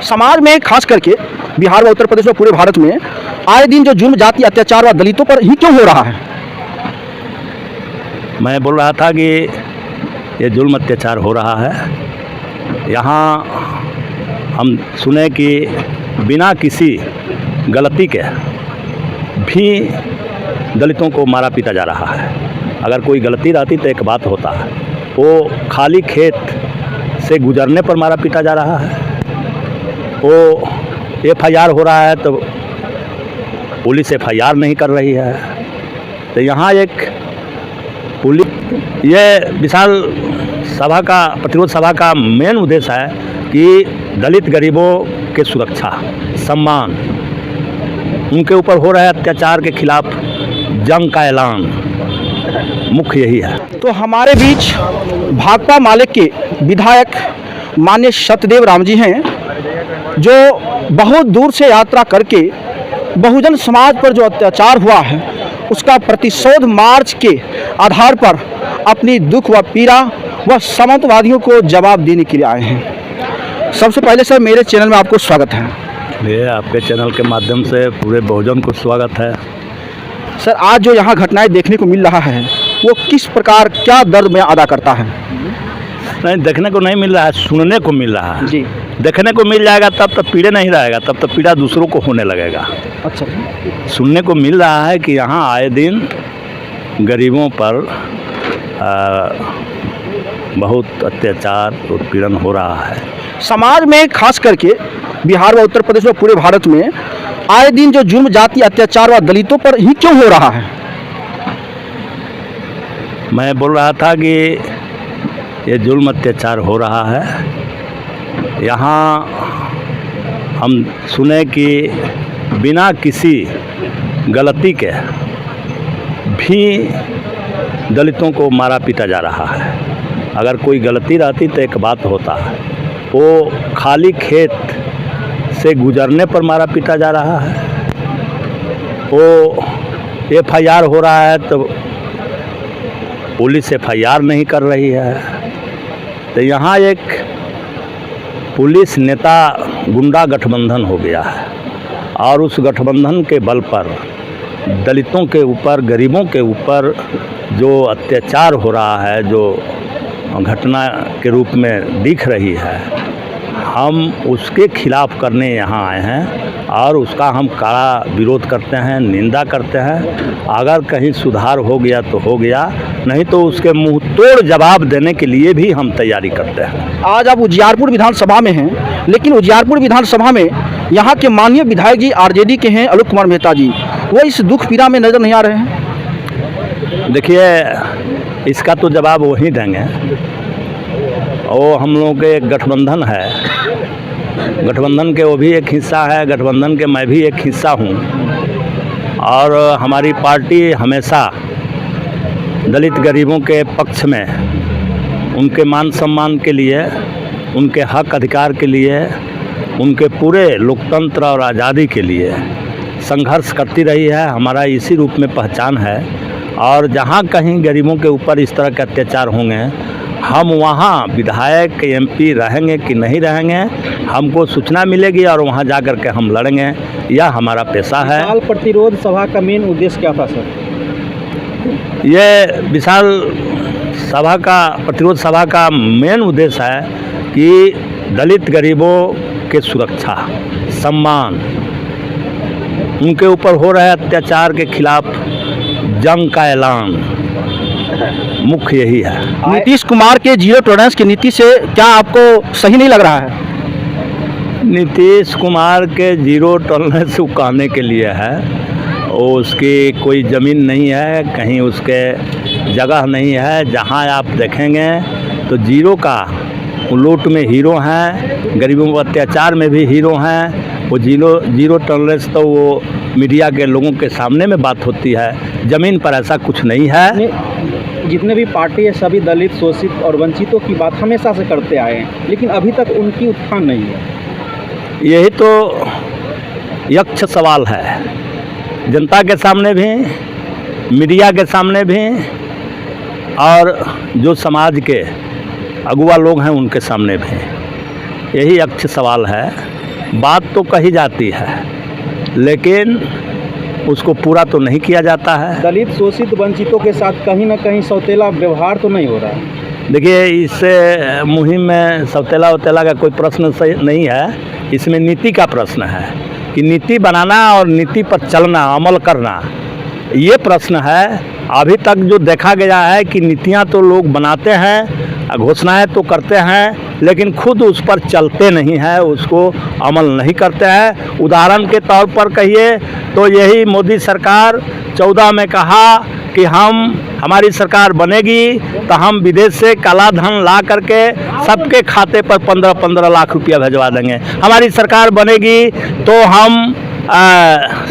समाज में खास करके बिहार व उत्तर प्रदेश व पूरे भारत में आए दिन जो जुल्म, जाति, अत्याचार व दलितों पर ही क्यों हो रहा है? मैं बोल रहा था कि ये जुल्म अत्याचार हो रहा है। यहाँ हम सुने कि बिना किसी गलती के भी दलितों को मारा पीटा जा रहा है। अगर कोई गलती रहती तो एक बात होता है, वो खाली खेत से गुजरने पर मारा पीटा जा रहा है। वो FIR हो रहा है तो पुलिस FIR नहीं कर रही है। तो यहाँ एक पुलिस, ये विशाल सभा का, प्रतिरोध सभा का मेन उद्देश्य है कि दलित गरीबों के सुरक्षा, सम्मान, उनके ऊपर हो रहे अत्याचार के खिलाफ जंग का ऐलान, मुख्य यही है। तो हमारे बीच भाकपा माले के विधायक माननीय सत्यदेव राम जी हैं, जो बहुत दूर से यात्रा करके बहुजन समाज पर जो अत्याचार हुआ है उसका प्रतिशोध मार्च के आधार पर अपनी दुख व पीड़ा व सामंतवादियों को जवाब देने के लिए आए हैं। सबसे पहले सर, मेरे चैनल में आपको स्वागत है। ये आपके चैनल के माध्यम से पूरे बहुजन को स्वागत है। सर, आज जो यहाँ घटनाएं देखने को मिल रहा है वो किस प्रकार, क्या दर्द में अदा करता है? नहीं, देखने को नहीं मिल रहा है, सुनने को मिल रहा है जी। देखने को मिल जाएगा तब तो पीड़े नहीं रहेगा, तब तो पीड़ा दूसरों को होने लगेगा। अच्छा। सुनने को मिल रहा है कि यहाँ आए दिन गरीबों पर बहुत अत्याचार और पीड़न हो रहा है। समाज में खास करके बिहार व उत्तर प्रदेश व पूरे भारत में आए दिन जो जुल्म, जाति, अत्याचार व दलितों पर ही क्यों हो रहा है? मैं बोल रहा था कि ये जुल्म अत्याचार हो रहा है। यहाँ हम सुने कि बिना किसी गलती के भी दलितों को मारा पीटा जा रहा है। अगर कोई गलती रहती तो एक बात होता है, वो खाली खेत से गुजरने पर मारा पीटा जा रहा है। वो FIR हो रहा है तो पुलिस FIR नहीं कर रही है। तो यहाँ एक पुलिस नेता गुंडा गठबंधन हो गया है और उस गठबंधन के बल पर दलितों के ऊपर, गरीबों के ऊपर जो अत्याचार हो रहा है, जो घटना के रूप में दिख रही है, हम उसके खिलाफ करने यहाँ आए हैं और उसका हम कड़ा विरोध करते हैं, निंदा करते हैं। अगर कहीं सुधार हो गया तो हो गया, नहीं तो उसके मुंह तोड़ जवाब देने के लिए भी हम तैयारी करते हैं। आज आप उजियारपुर विधानसभा में हैं, लेकिन उजियारपुर विधानसभा में यहाँ के माननीय विधायक जी RJD के हैं आलोक कुमार मेहता जी, वो इस दुख पीड़ा में नजर नहीं आ रहे हैं। देखिए, इसका तो जवाब वही देंगे। वो हम लोगों के एक गठबंधन है, गठबंधन के वो भी एक हिस्सा है, गठबंधन के मैं भी एक हिस्सा हूँ और हमारी पार्टी हमेशा दलित गरीबों के पक्ष में, उनके मान सम्मान के लिए, उनके हक अधिकार के लिए, उनके पूरे लोकतंत्र और आज़ादी के लिए संघर्ष करती रही है। हमारा इसी रूप में पहचान है और जहाँ कहीं गरीबों के ऊपर इस तरह के अत्याचार होंगे, हम वहाँ विधायक MP रहेंगे कि नहीं रहेंगे, हमको सूचना मिलेगी और वहाँ जा कर के हम लड़ेंगे। यह हमारा पेशा है। विशाल प्रतिरोध सभा का मेन उद्देश्य क्या था सर? ये विशाल सभा का, प्रतिरोध सभा का मेन उद्देश्य है कि दलित गरीबों के सुरक्षा, सम्मान, उनके ऊपर हो रहे अत्याचार के खिलाफ जंग का ऐलान, मुख्य यही है। नीतीश कुमार के जीरो टॉलरेंस की नीति से क्या आपको सही नहीं लग रहा है? नीतीश कुमार के जीरो टॉलरेंस कहने के लिए है, उसकी कोई ज़मीन नहीं है, कहीं उसके जगह नहीं है। जहाँ आप देखेंगे तो जीरो का, लूट में हीरो हैं, गरीबों पर अत्याचार में भी हीरो हैं। वो जीरो टॉलरेंस तो वो मीडिया के लोगों के सामने में बात होती है, ज़मीन पर ऐसा कुछ नहीं है। जितने भी पार्टी है सभी दलित, शोषित और वंचितों की बात हमेशा से करते आए हैं, लेकिन अभी तक उनकी उत्थान नहीं है। यही तो यक्ष सवाल है, जनता के सामने भी, मीडिया के सामने भी और जो समाज के अगुआ लोग हैं उनके सामने भी। यही यक्ष सवाल है बात तो कही जाती है, लेकिन उसको पूरा तो नहीं किया जाता है। दलित शोषित वंचितों के साथ कहीं ना कहीं सौतेला व्यवहार तो नहीं हो रहा है? देखिए, इस मुहिम में सौतेला वतेला का कोई प्रश्न सही नहीं है। इसमें नीति का प्रश्न है कि नीति बनाना और नीति पर चलना, अमल करना, ये प्रश्न है। अभी तक जो देखा गया है कि नीतियां तो लोग बनाते हैं, घोषणाएं तो करते हैं, लेकिन खुद उस पर चलते नहीं हैं, उसको अमल नहीं करते हैं। उदाहरण के तौर पर कहिए तो यही मोदी सरकार 14 में कहा कि हमारी सरकार बनेगी तो हम विदेश से काला धन ला करके सबके खाते पर 15-15 लाख रुपया भिजवा देंगे। हमारी सरकार बनेगी तो हम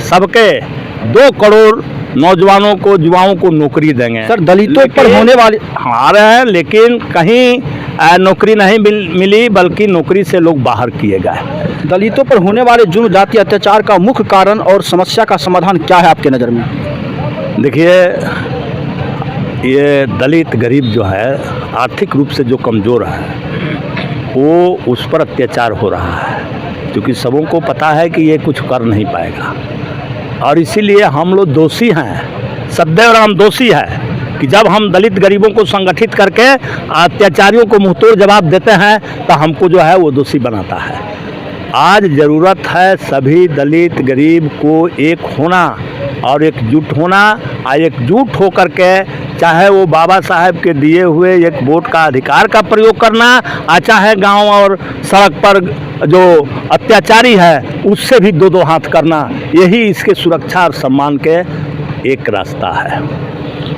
सबके 2 करोड़ नौजवानों को, युवाओं को नौकरी देंगे। सर, दलितों पर होने वाली आ रहे हैं, लेकिन कहीं नौकरी नहीं मिली, बल्कि नौकरी से लोग बाहर किए गए। दलितों पर होने वाले जुर्म, जातीय अत्याचार का मुख्य कारण और समस्या का समाधान क्या है आपके नज़र में? देखिए, ये दलित गरीब जो है, आर्थिक रूप से जो कमज़ोर है, वो उस पर अत्याचार हो रहा है, क्योंकि सबों को पता है कि ये कुछ कर नहीं पाएगा। और इसीलिए हम लोग दोषी हैं, सदैव हम दोषी है कि जब हम दलित गरीबों को संगठित करके अत्याचारियों को मुंहतोड़ जवाब देते हैं तो हमको जो है वो दोषी बनाता है। आज ज़रूरत है सभी दलित गरीब को एक होना और एकजुट होना, और एकजुट होकर के चाहे वो बाबा साहब के दिए हुए एक वोट का अधिकार का प्रयोग करना, चाहे गांव और सड़क पर जो अत्याचारी है उससे भी 2-2 हाथ करना, यही इसके सुरक्षा और सम्मान के एक रास्ता है।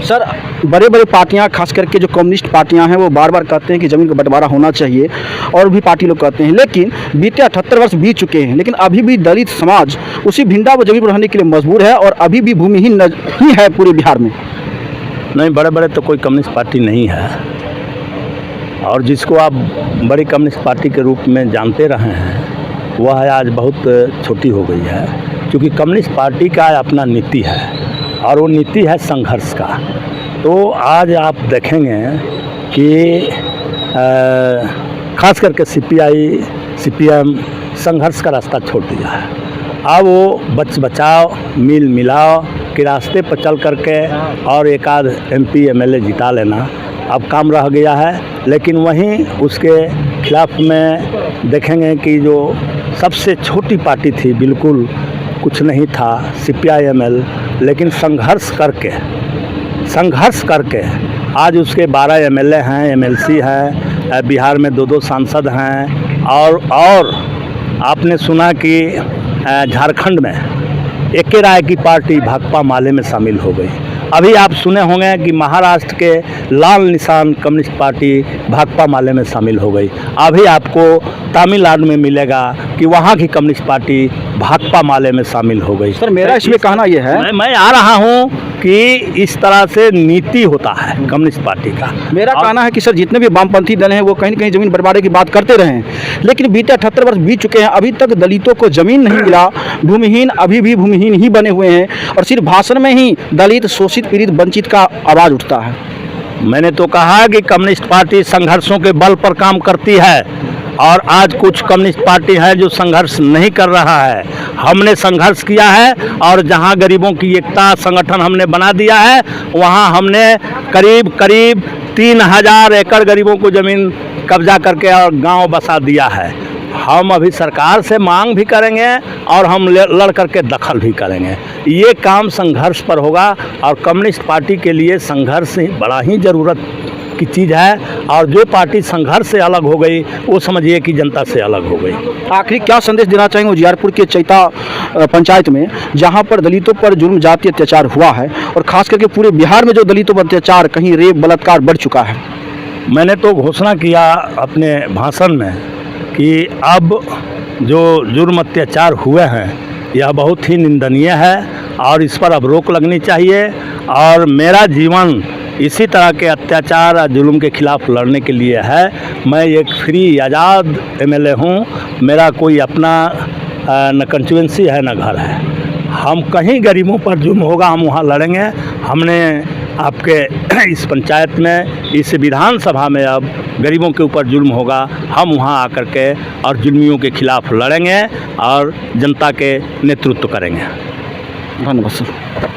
सर, बड़े बड़े पार्टियां, खास करके जो कम्युनिस्ट पार्टियां हैं, वो बार बार कहते हैं कि ज़मीन का बंटवारा होना चाहिए, और भी पार्टी लोग कहते हैं, लेकिन बीते 78 वर्ष बीत चुके हैं, लेकिन अभी भी दलित समाज उसी भिंडा व जमीन पर रहने के लिए मजबूर है और अभी भी भूमिहीन ही है पूरे बिहार में। नहीं, बड़े बड़े तो कोई कम्युनिस्ट पार्टी नहीं है, और जिसको आप बड़ी कम्युनिस्ट पार्टी के रूप में जानते रहे हैं, वह आज बहुत छोटी हो गई है, क्योंकि कम्युनिस्ट पार्टी का अपना नीति है, और वो नीति है संघर्ष का। तो आज आप देखेंगे कि खास करके सीपीआई, सीपीएम संघर्ष का रास्ता छोड़ दिया है। अब वो बचाव, मिल मिलाव के रास्ते पर चल करके और एक आध MP MLA जिता लेना अब काम रह गया है। लेकिन वहीं उसके खिलाफ में देखेंगे कि जो सबसे छोटी पार्टी थी, बिल्कुल कुछ नहीं था, CPI-ML, लेकिन संघर्ष करके आज उसके 12 MLA हैं, MLC हैं, बिहार में 2-2 सांसद हैं, और आपने सुना कि झारखंड में एक राय की पार्टी भाकपा माले में शामिल हो गई। अभी आप सुने होंगे कि महाराष्ट्र के लाल निशान कम्युनिस्ट पार्टी भाकपा माले में शामिल हो गई। अभी आपको तमिलनाडु में मिलेगा कि वहाँ की कम्युनिस्ट पार्टी भाकपा माले में शामिल हो गई। सर, मेरा इसमें कहना यह है, मैं आ रहा हूँ कि इस तरह से नीति होता है कम्युनिस्ट पार्टी का। मेरा कहना है कि सर, जितने भी वामपंथी दल हैं वो कहीं न कहीं ज़मीन बंटवारे की बात करते रहे हैं, लेकिन बीते 78 वर्ष बीत चुके हैं, अभी तक दलितों को ज़मीन नहीं मिला, भूमिहीन अभी भी भूमिहीन ही बने हुए हैं, और सिर्फ भाषण में ही दलित शोषित पीड़ित वंचित का आवाज़ उठता है। मैंने तो कहा कि कम्युनिस्ट पार्टी संघर्षों के बल पर काम करती है, और आज कुछ कम्युनिस्ट पार्टी है जो संघर्ष नहीं कर रहा है। हमने संघर्ष किया है, और जहां गरीबों की एकता संगठन हमने बना दिया है, वहां हमने करीब 3000 एकड़ गरीबों को ज़मीन कब्जा करके और गांव बसा दिया है। हम अभी सरकार से मांग भी करेंगे और हम लड़ करके दखल भी करेंगे। ये काम संघर्ष पर होगा, और कम्युनिस्ट पार्टी के लिए संघर्ष बड़ा ही ज़रूरत की चीज़ है, और जो पार्टी संघर्ष से अलग हो गई वो समझिए कि जनता से अलग हो गई। आखिरी क्या संदेश देना चाहेंगे उजियारपुर के चैता पंचायत में, जहां पर दलितों पर जुर्म, जातीय अत्याचार हुआ है, और खास करके पूरे बिहार में जो दलितों पर अत्याचार, कहीं रेप, बलात्कार बढ़ चुका है? मैंने तो घोषणा किया अपने भाषण में कि अब जो जुर्म अत्याचार हुए हैं यह बहुत ही निंदनीय है, और इस पर अब रोक लगनी चाहिए, और मेरा जीवन इसी तरह के अत्याचार और जुल्म के खिलाफ लड़ने के लिए है। मैं एक फ्री आज़ाद MLA हूँ, मेरा कोई अपना न कंस्टिट्यूएंसी है न घर है। हम कहीं गरीबों पर जुल्म होगा हम वहाँ लड़ेंगे। हमने आपके इस पंचायत में, इस विधानसभा में अब गरीबों के ऊपर जुल्म होगा, हम वहाँ आकर के और जुल्मियों के खिलाफ लड़ेंगे और जनता के नेतृत्व करेंगे। धन्यवाद सर।